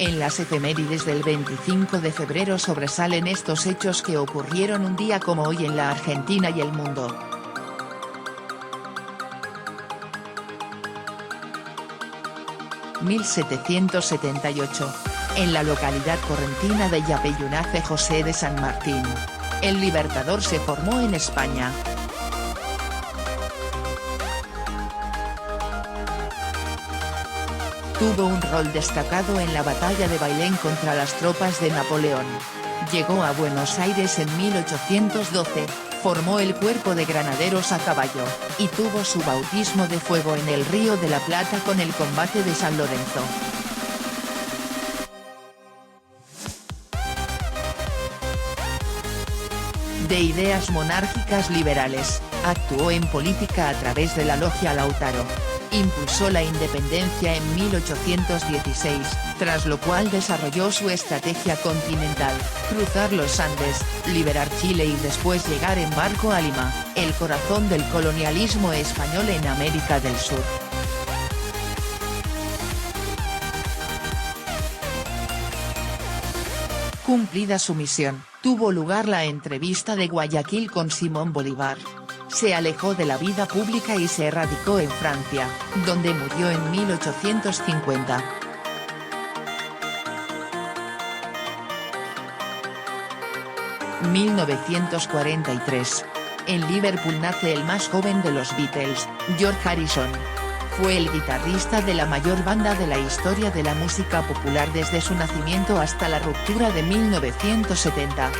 En las efemérides del 25 de febrero sobresalen estos hechos que ocurrieron un día como hoy en la Argentina y el mundo. (1778). En la localidad correntina de Yapeyú nace José de San Martín. El Libertador se formó en España. Tuvo un rol destacado en la batalla de Bailén contra las tropas de Napoleón. Llegó a Buenos Aires en 1812, formó el cuerpo de granaderos a caballo, y tuvo su bautismo de fuego en el Río de la Plata con el combate de San Lorenzo. De ideas monárquicas liberales, actuó en política a través de la Logia Lautaro. Impulsó la independencia en 1816, tras lo cual desarrolló su estrategia continental: cruzar los Andes, liberar Chile y después llegar en barco a Lima, el corazón del colonialismo español en América del Sur. Cumplida su misión, tuvo lugar la entrevista de Guayaquil con Simón Bolívar. Se alejó de la vida pública y se radicó en Francia, donde murió en 1850. (1943). En Liverpool nace el más joven de los Beatles, George Harrison. Fue el guitarrista de la mayor banda de la historia de la música popular desde su nacimiento hasta la ruptura de 1970.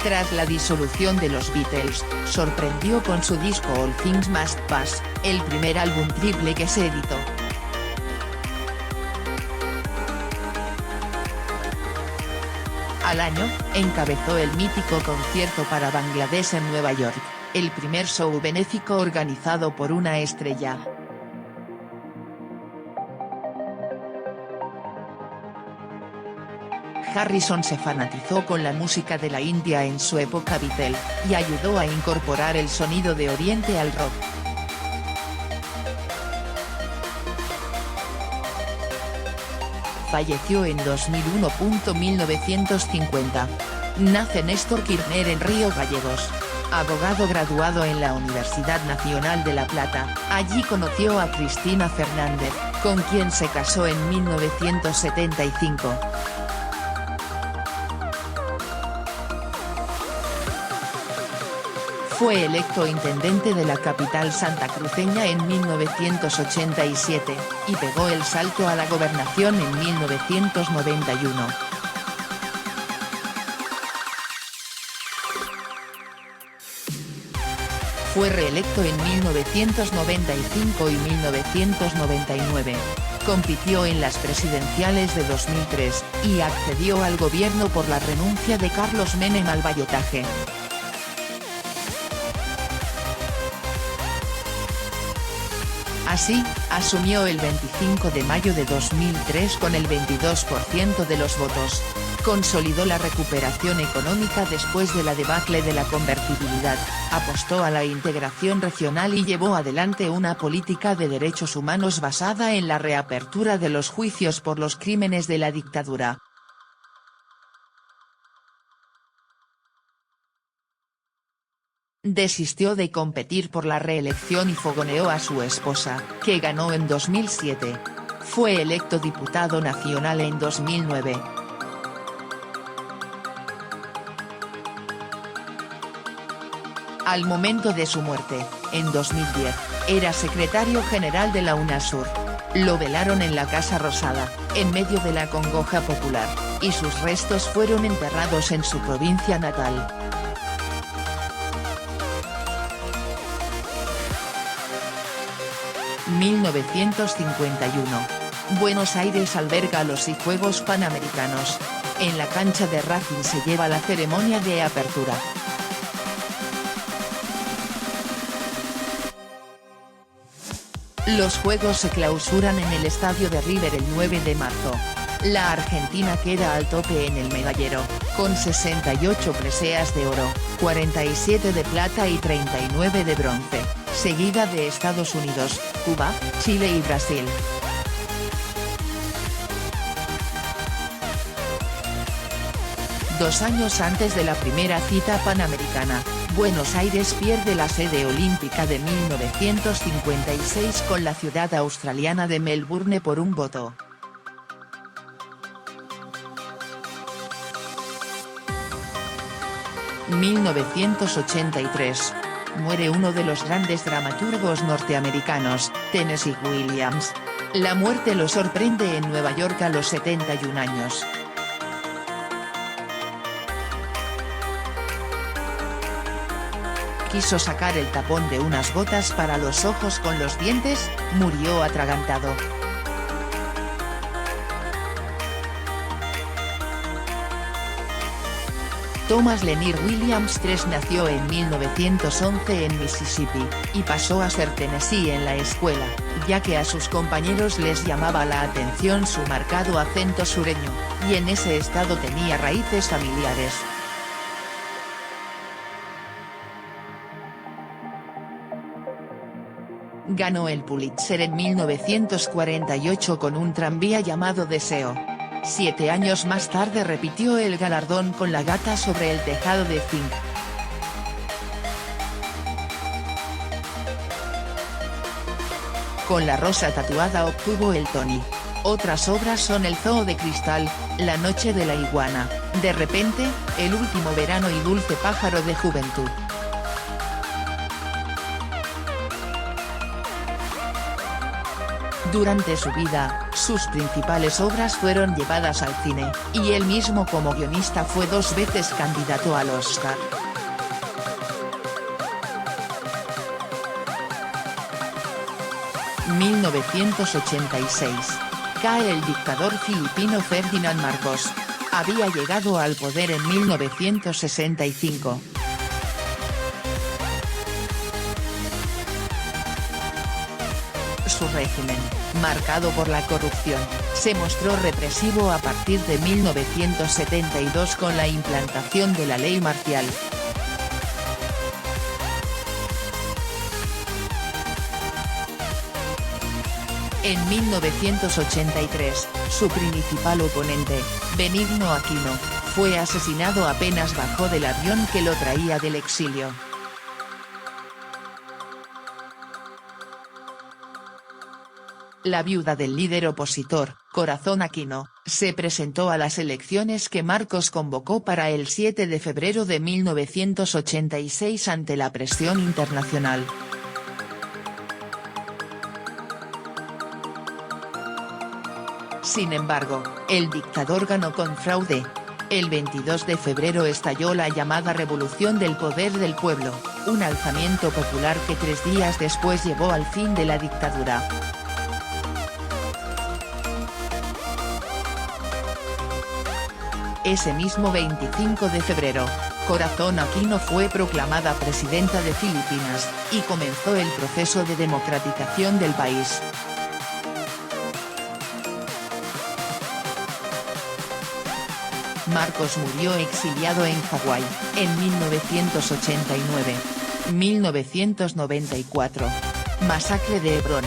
Tras la disolución de los Beatles, sorprendió con su disco All Things Must Pass, el primer álbum triple que se editó. Al año, encabezó el mítico concierto para Bangladesh en Nueva York, el primer show benéfico organizado por una estrella. Harrison se fanatizó con la música de la India en su época Beatle, y ayudó a incorporar el sonido de Oriente al rock. Falleció en 2001. 1950. Nace Néstor Kirchner en Río Gallegos. Abogado graduado en la Universidad Nacional de La Plata, allí conoció a Cristina Fernández, con quien se casó en 1975. Fue electo intendente de la capital santacruceña en 1987, y pegó el salto a la gobernación en 1991. Fue reelecto en 1995 y 1999. Compitió en las presidenciales de 2003, y accedió al gobierno por la renuncia de Carlos Menem al ballotaje. Así, asumió el 25 de mayo de 2003 con el 22% de los votos. Consolidó la recuperación económica después de la debacle de la convertibilidad, apostó a la integración regional y llevó adelante una política de derechos humanos basada en la reapertura de los juicios por los crímenes de la dictadura. Desistió de competir por la reelección y fogoneó a su esposa, que ganó en 2007. Fue electo diputado nacional en 2009. Al momento de su muerte, en 2010, era secretario general de la UNASUR. Lo velaron en la Casa Rosada, en medio de la congoja popular, y sus restos fueron enterrados en su provincia natal. (1951). Buenos Aires alberga los Juegos Panamericanos. En la cancha de Racing se lleva la ceremonia de apertura. Los Juegos se clausuran en el estadio de River el 9 de marzo. La Argentina queda al tope en el medallero, con 68 preseas de oro, 47 de plata y 39 de bronce, seguida de Estados Unidos, Cuba, Chile y Brasil. Dos años antes de la primera cita panamericana, Buenos Aires pierde la sede olímpica de 1956 con la ciudad australiana de Melbourne por un voto. En 1983. Muere uno de los grandes dramaturgos norteamericanos, Tennessee Williams. La muerte lo sorprende en Nueva York a los 71 años. Quiso sacar el tapón de unas gotas para los ojos con los dientes, murió atragantado. Thomas Lanier Williams III nació en 1911 en Mississippi, y pasó a ser Tennessee en la escuela, ya que a sus compañeros les llamaba la atención su marcado acento sureño, y en ese estado tenía raíces familiares. Ganó el Pulitzer en 1948 con un tranvía llamado Deseo. 7 años más tarde repitió el galardón con La gata sobre el tejado de zinc. Con La rosa tatuada obtuvo el Tony. Otras obras son El zoo de cristal, La noche de la iguana, De repente, El último verano y Dulce pájaro de juventud. Durante su vida, sus principales obras fueron llevadas al cine, y él mismo como guionista fue 2 veces candidato al Oscar. En 1986. Cae el dictador filipino Ferdinand Marcos. Había llegado al poder en 1965. Su régimen, marcado por la corrupción, se mostró represivo a partir de 1972 con la implantación de la ley marcial. En 1983, su principal oponente, Benigno Aquino, fue asesinado apenas bajó del avión que lo traía del exilio. La viuda del líder opositor, Corazón Aquino, se presentó a las elecciones que Marcos convocó para el 7 de febrero de 1986 ante la presión internacional. Sin embargo, el dictador ganó con fraude. El 22 de febrero estalló la llamada Revolución del Poder del Pueblo, un alzamiento popular que 3 días después llevó al fin de la dictadura. Ese mismo 25 de febrero, Corazón Aquino fue proclamada presidenta de Filipinas, y comenzó el proceso de democratización del país. Marcos murió exiliado en Hawái, en 1989. 1994. Masacre de Hebrón.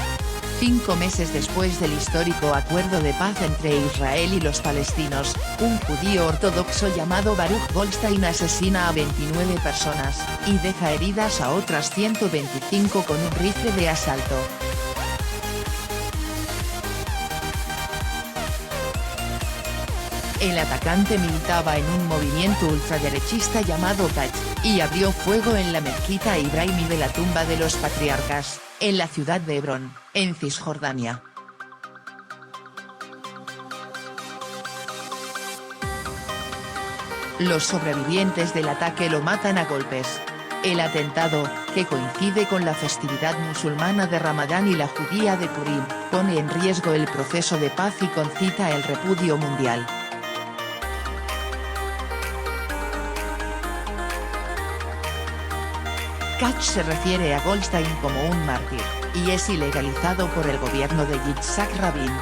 5 meses después del histórico acuerdo de paz entre Israel y los palestinos, un judío ortodoxo llamado Baruch Goldstein asesina a 29 personas, y deja heridas a otras 125 con un rifle de asalto. El atacante militaba en un movimiento ultraderechista llamado Kach, y abrió fuego en la mezquita Ibrahimí de la tumba de los patriarcas, en la ciudad de Hebrón, en Cisjordania. Los sobrevivientes del ataque lo matan a golpes. El atentado, que coincide con la festividad musulmana de Ramadán y la judía de Purim, pone en riesgo el proceso de paz y concita el repudio mundial. Kach se refiere a Goldstein como un mártir, y es ilegalizado por el gobierno de Yitzhak Rabin.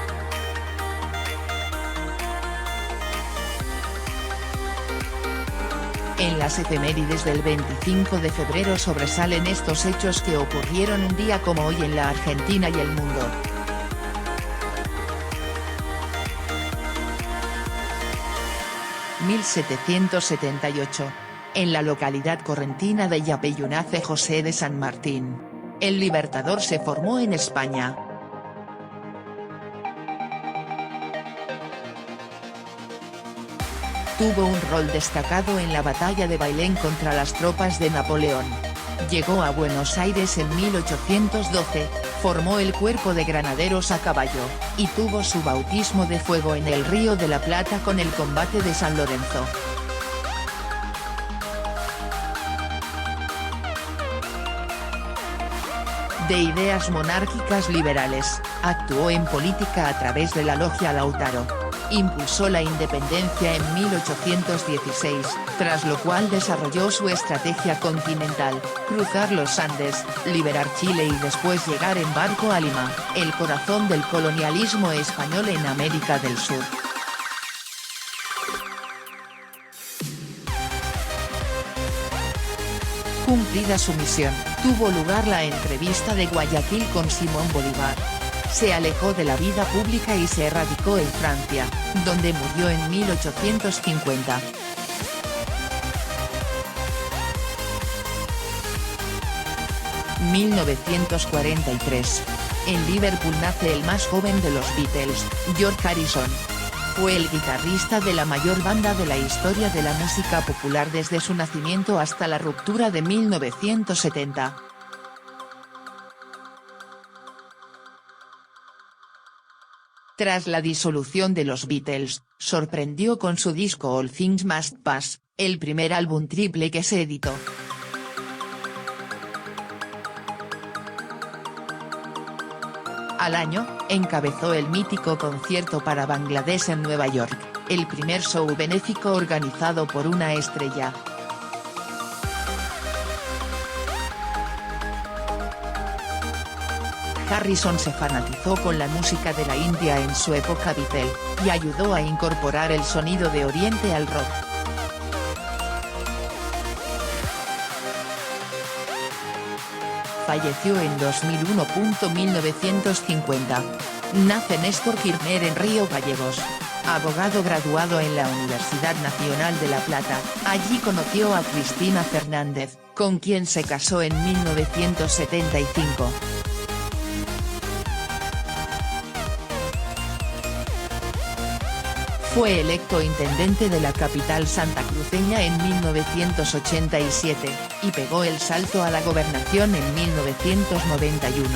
En las efemérides del 25 de febrero sobresalen estos hechos que ocurrieron un día como hoy en la Argentina y el mundo. (1778). En la localidad correntina de Yapeyú nace José de San Martín. El Libertador se formó en España. Tuvo un rol destacado en la batalla de Bailén contra las tropas de Napoleón. Llegó a Buenos Aires en 1812, formó el cuerpo de granaderos a caballo, y tuvo su bautismo de fuego en el Río de la Plata con el combate de San Lorenzo. De ideas monárquicas liberales, actuó en política a través de la Logia Lautaro. Impulsó la independencia en 1816, tras lo cual desarrolló su estrategia continental, cruzar los Andes, liberar Chile y después llegar en barco a Lima, el corazón del colonialismo español en América del Sur. Cumplida su misión, tuvo lugar la entrevista de Guayaquil con Simón Bolívar. Se alejó de la vida pública y se radicó en Francia, donde murió en 1850. (1943). En Liverpool nace el más joven de los Beatles, George Harrison. Fue el guitarrista de la mayor banda de la historia de la música popular desde su nacimiento hasta la ruptura de 1970. Tras la disolución de los Beatles, sorprendió con su disco All Things Must Pass, el primer álbum triple que se editó. Al año, encabezó el mítico concierto para Bangladesh en Nueva York, el primer show benéfico organizado por una estrella. Harrison se fanatizó con la música de la India en su época Beatle, y ayudó a incorporar el sonido de Oriente al rock. Falleció en 2001. 1950. Nace Néstor Kirchner en Río Gallegos. Abogado graduado en la Universidad Nacional de La Plata, allí conoció a Cristina Fernández, con quien se casó en 1975. Fue electo intendente de la capital santacruceña en 1987, y pegó el salto a la gobernación en 1991.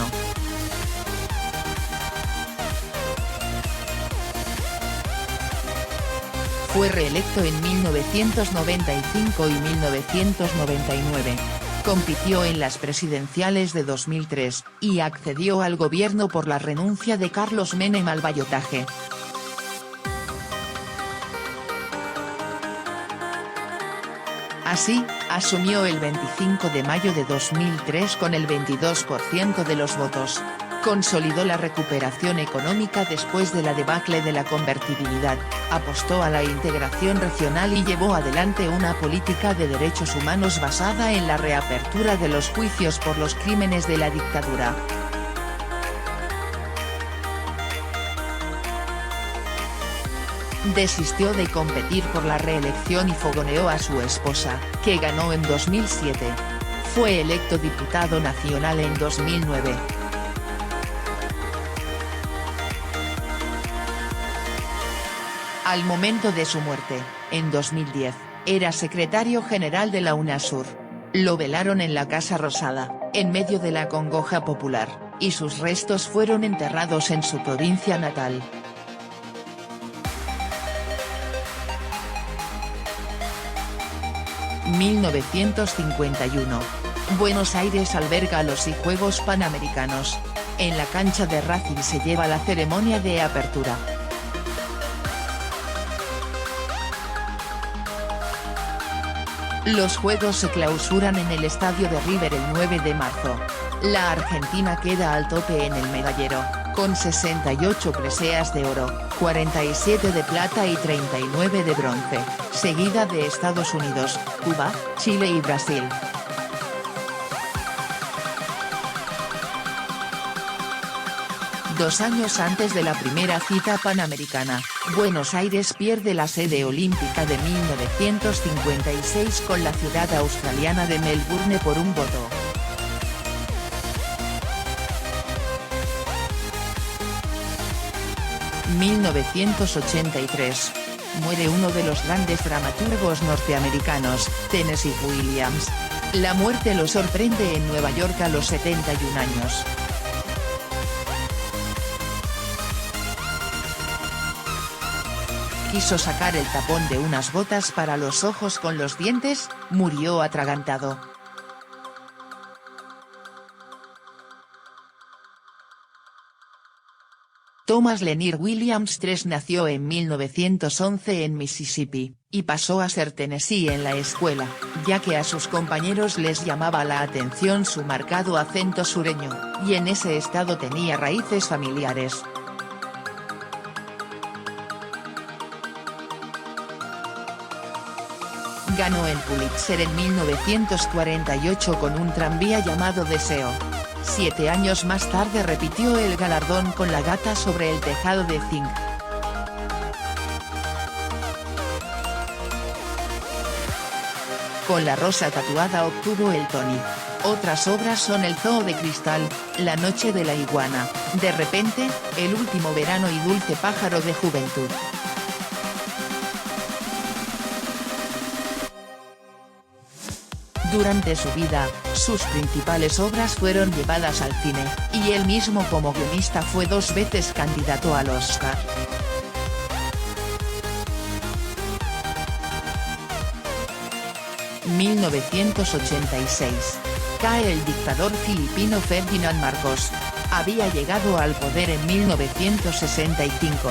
Fue reelecto en 1995 y 1999. Compitió en las presidenciales de 2003, y accedió al gobierno por la renuncia de Carlos Menem al ballotaje. Así, asumió el 25 de mayo de 2003 con el 22% de los votos. Consolidó la recuperación económica después de la debacle de la convertibilidad, apostó a la integración regional y llevó adelante una política de derechos humanos basada en la reapertura de los juicios por los crímenes de la dictadura. Desistió de competir por la reelección y fogoneó a su esposa, que ganó en 2007. Fue electo diputado nacional en 2009. Al momento de su muerte, en 2010, era secretario general de la UNASUR. Lo velaron en la Casa Rosada, en medio de la congoja popular, y sus restos fueron enterrados en su provincia natal. (1951). Buenos Aires alberga los Juegos Panamericanos. En la cancha de Racing se lleva la ceremonia de apertura. Los juegos se clausuran en el estadio de River el 9 de marzo. La Argentina queda al tope en el medallero, con 68 preseas de oro, 47 de plata y 39 de bronce, seguida de Estados Unidos, Cuba, Chile y Brasil. Dos años antes de la primera cita panamericana, Buenos Aires pierde la sede olímpica de 1956 con la ciudad australiana de Melbourne por un voto. En 1983. Muere uno de los grandes dramaturgos norteamericanos, Tennessee Williams. La muerte lo sorprende en Nueva York a los 71 años. Quiso sacar el tapón de unas botas para los ojos con los dientes, murió atragantado. Thomas Lanier Williams III nació en 1911 en Mississippi, y pasó a ser Tennessee en la escuela, ya que a sus compañeros les llamaba la atención su marcado acento sureño, y en ese estado tenía raíces familiares. Ganó el Pulitzer en 1948 con un tranvía llamado Deseo. 7 años más tarde repitió el galardón con La gata sobre el tejado de zinc. Con La rosa tatuada obtuvo el Tony. Otras obras son El zoo de cristal, La noche de la iguana, De repente, El último verano y Dulce pájaro de juventud. Durante su vida, sus principales obras fueron llevadas al cine, y él mismo como guionista fue 2 veces candidato al Oscar. En 1986. Cae el dictador filipino Ferdinand Marcos. Había llegado al poder en 1965.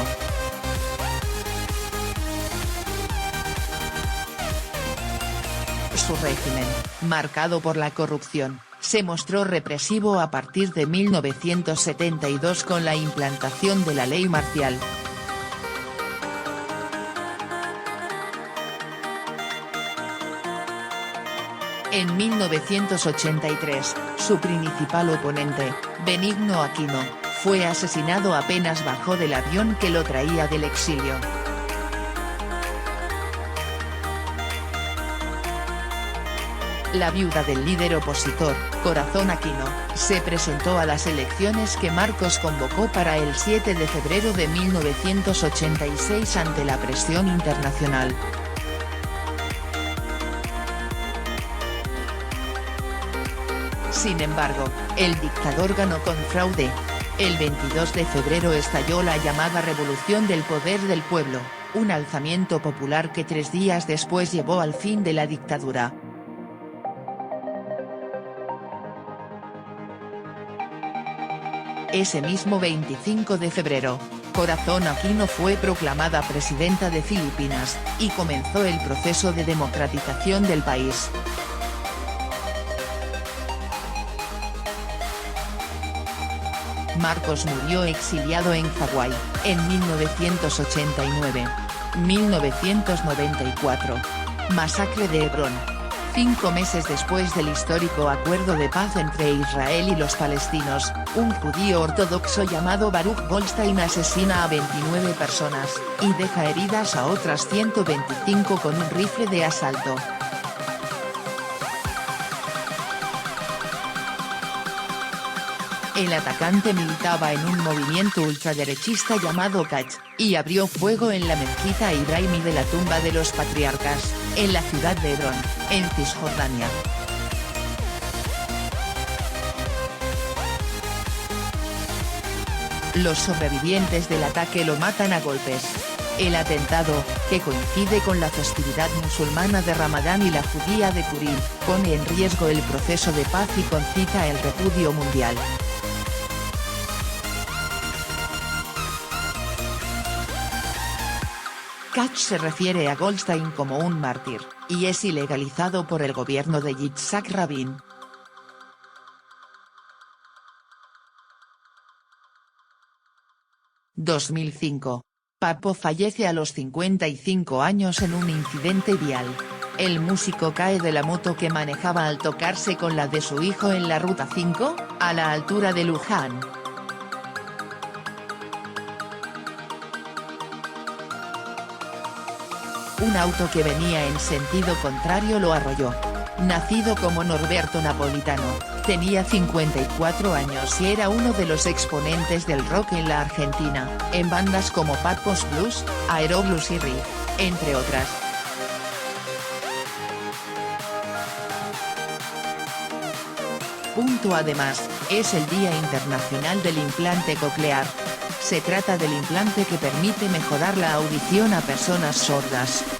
Su régimen, marcado por la corrupción, se mostró represivo a partir de 1972 con la implantación de la ley marcial. En 1983, su principal oponente, Benigno Aquino, fue asesinado apenas bajó del avión que lo traía del exilio. La viuda del líder opositor, Corazón Aquino, se presentó a las elecciones que Marcos convocó para el 7 de febrero de 1986 ante la presión internacional. Sin embargo, el dictador ganó con fraude. El 22 de febrero estalló la llamada Revolución del Poder del Pueblo, un alzamiento popular que 3 días después llevó al fin de la dictadura. Ese mismo 25 de febrero, Corazón Aquino fue proclamada presidenta de Filipinas, y comenzó el proceso de democratización del país. Marcos murió exiliado en Hawái, en 1989. 1994. Masacre de Hebrón. 5 meses después del histórico acuerdo de paz entre Israel y los palestinos, un judío ortodoxo llamado Baruch Goldstein asesina a 29 personas, y deja heridas a otras 125 con un rifle de asalto. El atacante militaba en un movimiento ultraderechista llamado Kach, y abrió fuego en la mezquita Ibrahimí de la tumba de los patriarcas, en la ciudad de Hebrón, en Cisjordania. Los sobrevivientes del ataque lo matan a golpes. El atentado, que coincide con la festividad musulmana de Ramadán y la judía de Purim, pone en riesgo el proceso de paz y concita el repudio mundial. Kach se refiere a Goldstein como un mártir, y es ilegalizado por el gobierno de Yitzhak Rabin. –2005. Papo fallece a los 55 años en un incidente vial. El músico cae de la moto que manejaba al tocarse con la de su hijo en la Ruta 5, a la altura de Luján. Un auto que venía en sentido contrario lo arrolló. Nacido como Norberto Napolitano, tenía 54 años y era uno de los exponentes del rock en la Argentina, en bandas como Pappo's Blues, Aeroblues y Riff, entre otras. Además, es el Día Internacional del Implante Coclear. Se trata del implante que permite mejorar la audición a personas sordas.